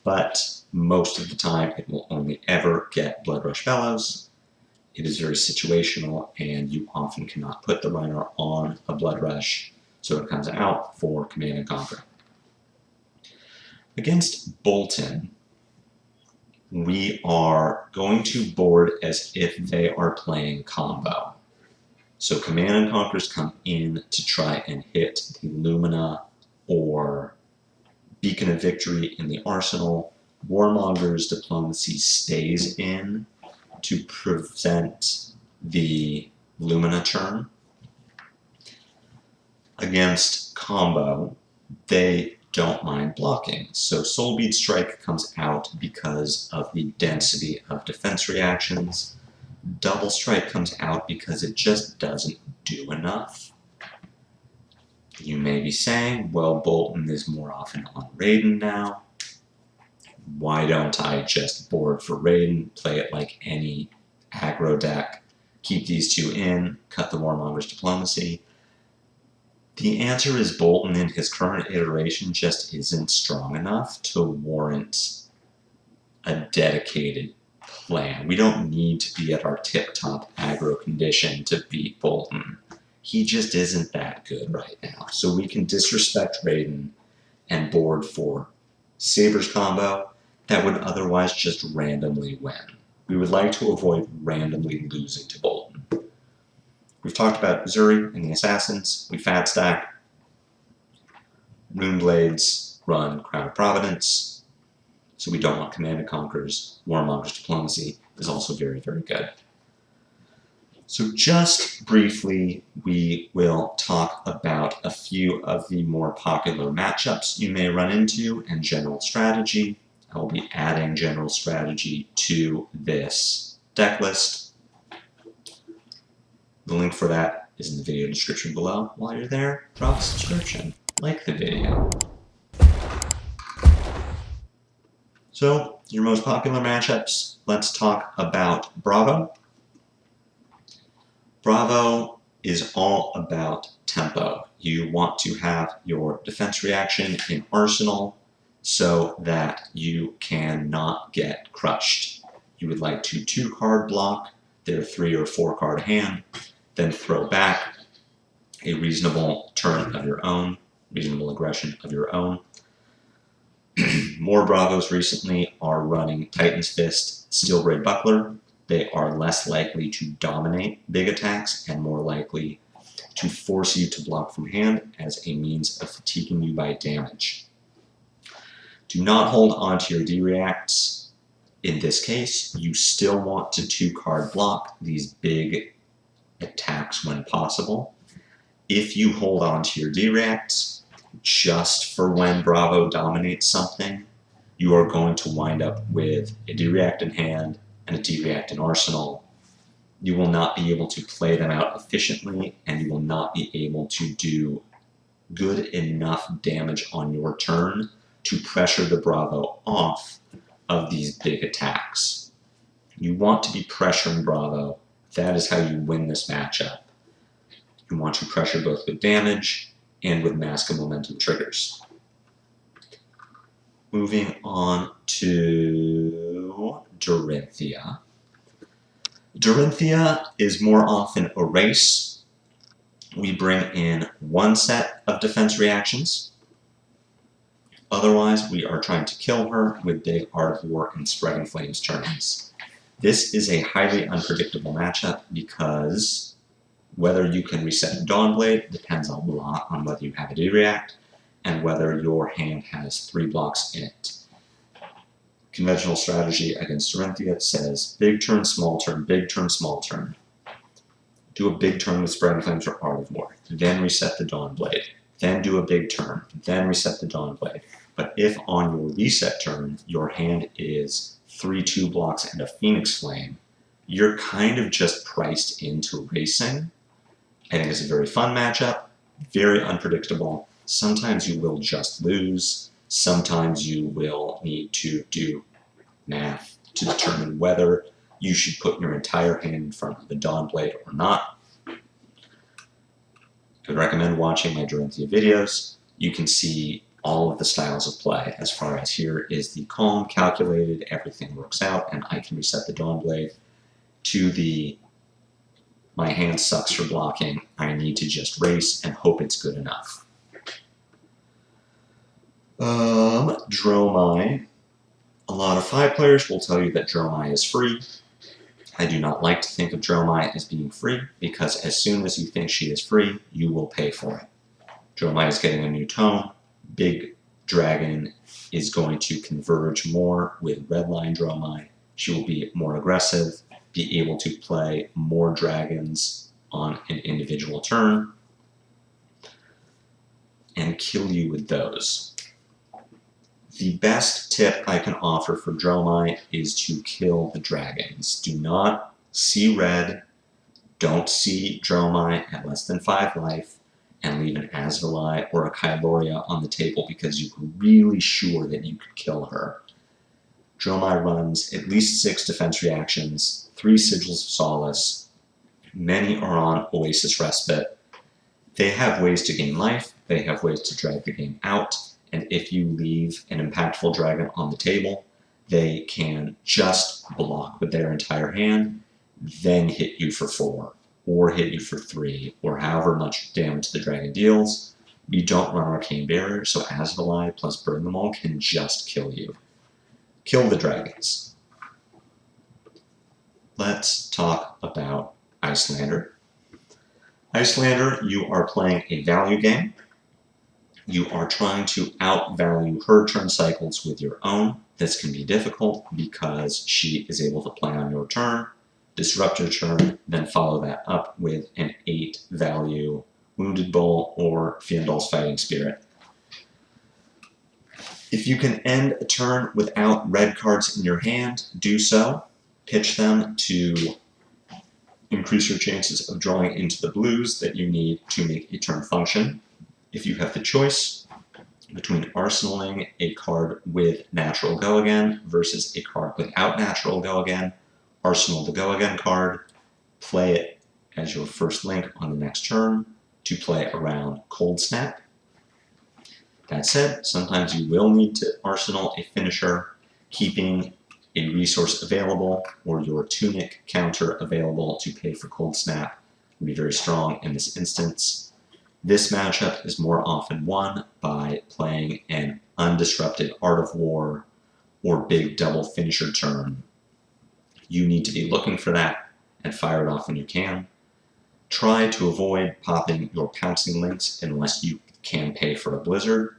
but most of the time it will only ever get Blood Rush Bellows. It is very situational, and you often cannot put the Rhinar on a Blood Rush, so it comes out for Command and Conquer. Against Bolton, we are going to board as if they are playing combo. So Command and Conquers come in to try and hit the Lumina or Beacon of Victory in the arsenal. Warmonger's Diplomacy stays in to prevent the Lumina turn. Against combo, they don't mind blocking. So Soulbead Strike comes out because of the density of defense reactions. Double Strike comes out because it just doesn't do enough. You may be saying, well, Bolton is more often on Raiden now. Why don't I just board for Raiden, play it like any aggro deck, keep these two in, cut the Warmonger's Diplomacy? The answer is Bolton in his current iteration just isn't strong enough to warrant a dedicated plan. We don't need to be at our tip-top aggro condition to beat Bolton. He just isn't that good right now. So we can disrespect Raiden and board for Saber's combo that would otherwise just randomly win. We would like to avoid randomly losing to Bolton. We've talked about Zuri and the Assassins. We fat stack. Runeblades run Crown of Providence, so we don't want Command and Conquer's. Warmonger's Diplomacy is also very, very good. So just briefly, we will talk about a few of the more popular matchups you may run into and general strategy. I will be adding general strategy to this deck list. The link for that is in the video description below. While you're there, drop a subscription, like the video. So, your most popular matchups, let's talk about Bravo. Bravo is all about tempo. You want to have your defense reaction in arsenal so that you cannot get crushed. You would like to 2-card block their 3 or 4-card hand, then throw back a reasonable turn of your own, reasonable aggression of your own. More Bravos recently are running Titan's Fist, Steel Braid Buckler. They are less likely to dominate big attacks and more likely to force you to block from hand as a means of fatiguing you by damage. Do not hold on to your D-reacts. In this case, you still want to 2-card block these big attacks when possible. If you hold on to your D-reacts just for when Bravo dominates something, you are going to wind up with a D-react in hand and a D-react in arsenal. You will not be able to play them out efficiently, and you will not be able to do good enough damage on your turn to pressure the Bravo off of these big attacks. You want to be pressuring Bravo. That is how you win this matchup. You want to pressure both with damage and with mask and momentum triggers. Moving on to Dorinthia. Dorinthia is more often a race. We bring in 1 set of defense reactions. Otherwise, we are trying to kill her with big Art of War and Spreading Flames turns. This is a highly unpredictable matchup because whether you can reset Dawnblade depends a lot on whether you have a D-react and whether your hand has 3 blocks in it. Conventional strategy against Dorinthia says big turn, small turn, big turn, small turn. Do a big turn with Spreading Flames or Art of War, then reset the Dawnblade, then do a big turn, then reset the Dawnblade. But if on your reset turn your hand is 3 2 blocks and a Phoenix Flame, you're kind of just priced into racing. I think it's a very fun matchup, very unpredictable. Sometimes you will just lose. Sometimes you will need to do math to determine whether you should put your entire hand in front of the Dawnblade or not. I would recommend watching my Dorinthia videos. You can see all of the styles of play as far as here is the calm, calculated, everything works out, and I can reset the Dawnblade to the my hand sucks for blocking, I need to just race and hope it's good enough. Dromae. A lot of 5 players will tell you that Dromae is free. I do not like to think of Dromae as being free because as soon as you think she is free, you will pay for it. Dromae is getting a new tone. Big Dragon is going to converge more with Redline Dromae. She will be more aggressive, be able to play more dragons on an individual turn, and kill you with those. The best tip I can offer for Dromae is to kill the dragons. Do not see red, don't see Dromae at less than 5 life, and leave an Asvalai or a Kyloria on the table because you are really sure that you could kill her. Dromae runs at least 6 defense reactions, 3 Sigils of Solace. Many are on Oasis Respite. They have ways to gain life, they have ways to drag the game out, and if you leave an impactful dragon on the table, they can just block with their entire hand, then hit you for 4, or hit you for 3, or however much damage the dragon deals. You don't run Arcane Barrier, so Asvalai plus Burn Them All can just kill you. Kill the dragons. Let's talk about Icelander. Icelander, you are playing a value game. You are trying to outvalue her turn cycles with your own. This can be difficult because she is able to play on your turn, disrupt your turn, then follow that up with an 8 value Wounded Bull or Fiendal's Fighting Spirit. If you can end a turn without red cards in your hand, do so. Pitch them to increase your chances of drawing into the blues that you need to make a turn function. If you have the choice between arsenaling a card with Natural Go Again versus a card without Natural Go Again, arsenal the Go Again card, play it as your first link on the next turn to play around Cold Snap. That said, sometimes you will need to arsenal a finisher, keeping a resource available or your Tunic counter available to pay for Cold Snap will be very strong in this instance. This matchup is more often won by playing an undisrupted Art of War or big double finisher turn. You need to be looking for that and fire it off when you can. Try to avoid popping your pouncing links unless you can pay for a blizzard.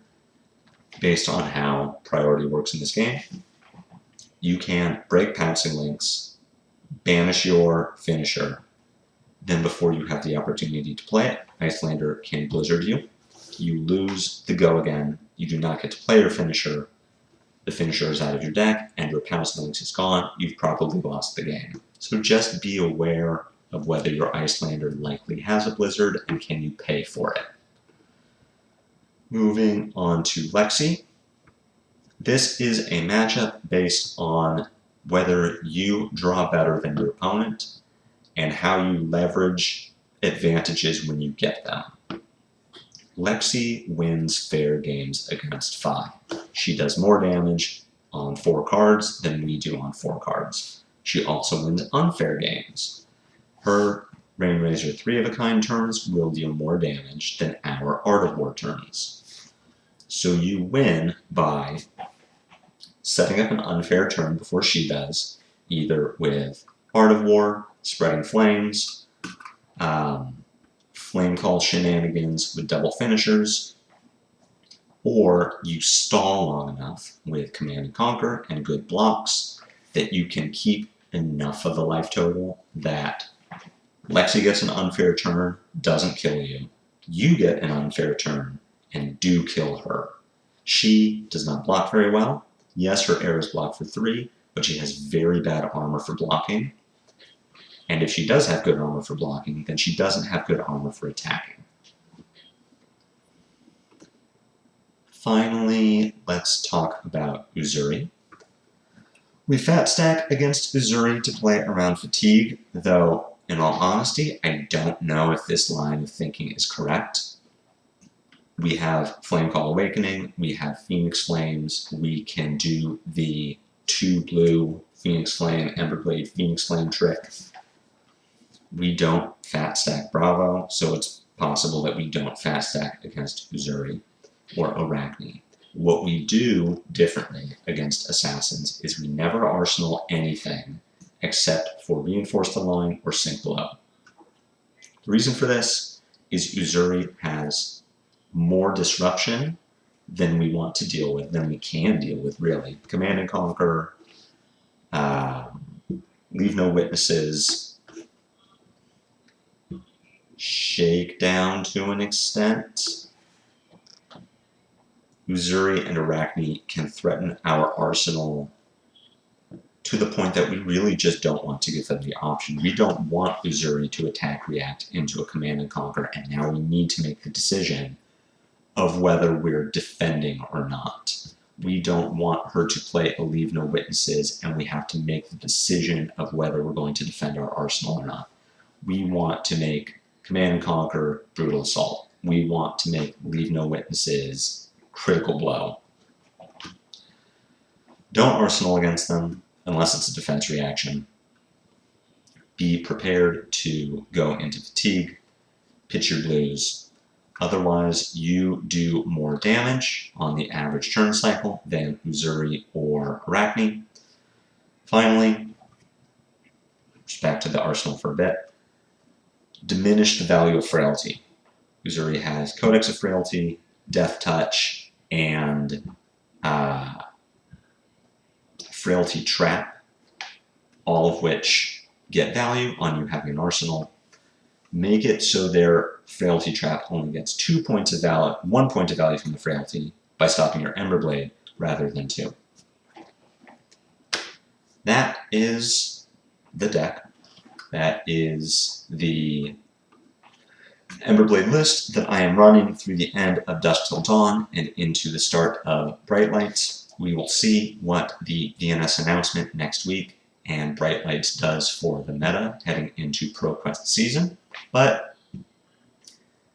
Based on how priority works in this game, you can break pouncing links, banish your finisher, then before you have the opportunity to play it, Icelander can blizzard you. You lose the Go Again. You do not get to play your finisher. The finisher is out of your deck, and your pouncing links is gone. You've probably lost the game. So just be aware of whether your Icelander likely has a blizzard and can you pay for it. Moving on to Lexi. This is a matchup based on whether you draw better than your opponent and how you leverage advantages when you get them. Lexi wins fair games against 5. She does more damage on 4 cards than we do on 4 cards. She also wins unfair games. Her Rainrazor 3-of-a-kind turns will deal more damage than our Art of War turns. So you win by setting up an unfair turn before she does, either with Art of War, Spreading Flames, Flame Call shenanigans with double finishers, or you stall long enough with Command and Conquer and good blocks that you can keep enough of a life total that Lexi gets an unfair turn, doesn't kill you. You get an unfair turn and do kill her. She does not block very well. Yes, her arrows block for 3, but she has very bad armor for blocking. And if she does have good armor for blocking, then she doesn't have good armor for attacking. Finally, let's talk about Uzuri. We fat stack against Uzuri to play around fatigue, though, in all honesty, I don't know if this line of thinking is correct. We have Flame Call Awakening, we have Phoenix Flames, we can do the 2 blue Phoenix Flame, Emberblade Phoenix Flame trick. We don't fat stack Bravo, so it's possible that we don't fat stack against Uzuri or Arachne. What we do differently against Assassins is we never arsenal anything except for Reinforce the Line or Sink Below. The reason for this is Uzuri has more disruption than we want to deal with, than we can deal with, really. Command and Conquer, Leave No Witnesses, Shakedown to an extent. Uzuri and Arachne can threaten our arsenal to the point that we really just don't want to give them the option. We don't want Uzuri to attack react into a Command and Conquer, and now we need to make the decision of whether we're defending or not. We don't want her to play a Leave No Witnesses, and we have to make the decision of whether we're going to defend our arsenal or not. We want to make Command and Conquer Brutal Assault. We want to make Leave No Witnesses Critical Blow. Don't arsenal against them unless it's a defense reaction. Be prepared to go into fatigue, pitch your blues. Otherwise, you do more damage on the average turn cycle than Uzuri or Arachne. Finally, just back to the arsenal for a bit, diminish the value of Frailty. Uzuri has Codex of Frailty, Death Touch, and Frailty Trap, all of which get value on you having an arsenal. Make it so their frailty trap only gets 2 points of value, 1 point of value from the frailty by stopping your Emberblade rather than 2. That is the deck. That is the Emberblade list that I am running through the end of Dusk Till Dawn and into the start of Bright Lights. We will see what the DNS announcement next week and Bright Lights does for the meta heading into ProQuest season. But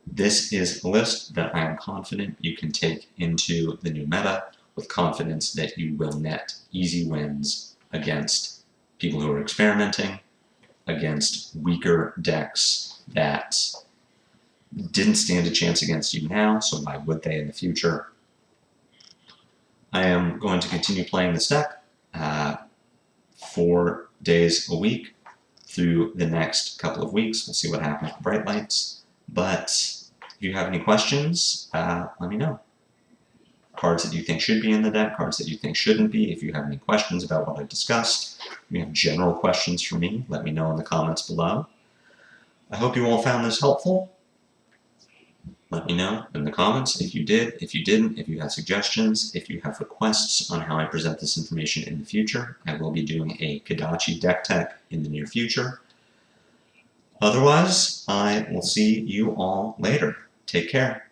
this is a list that I am confident you can take into the new meta with confidence that you will net easy wins against people who are experimenting, against weaker decks that didn't stand a chance against you now, so why would they in the future? I am going to continue playing this deck 4 days a week through the next couple of weeks. We'll see what happens with Bright Lights. But if you have any questions, let me know. Cards that you think should be in the deck, cards that you think shouldn't be. If you have any questions about what I discussed, if you have general questions for me, let me know in the comments below. I hope you all found this helpful. Let me know in the comments if you did, if you didn't, if you have suggestions, if you have requests on how I present this information in the future. I will be doing a Kodachi deck tech in the near future. Otherwise, I will see you all later. Take care.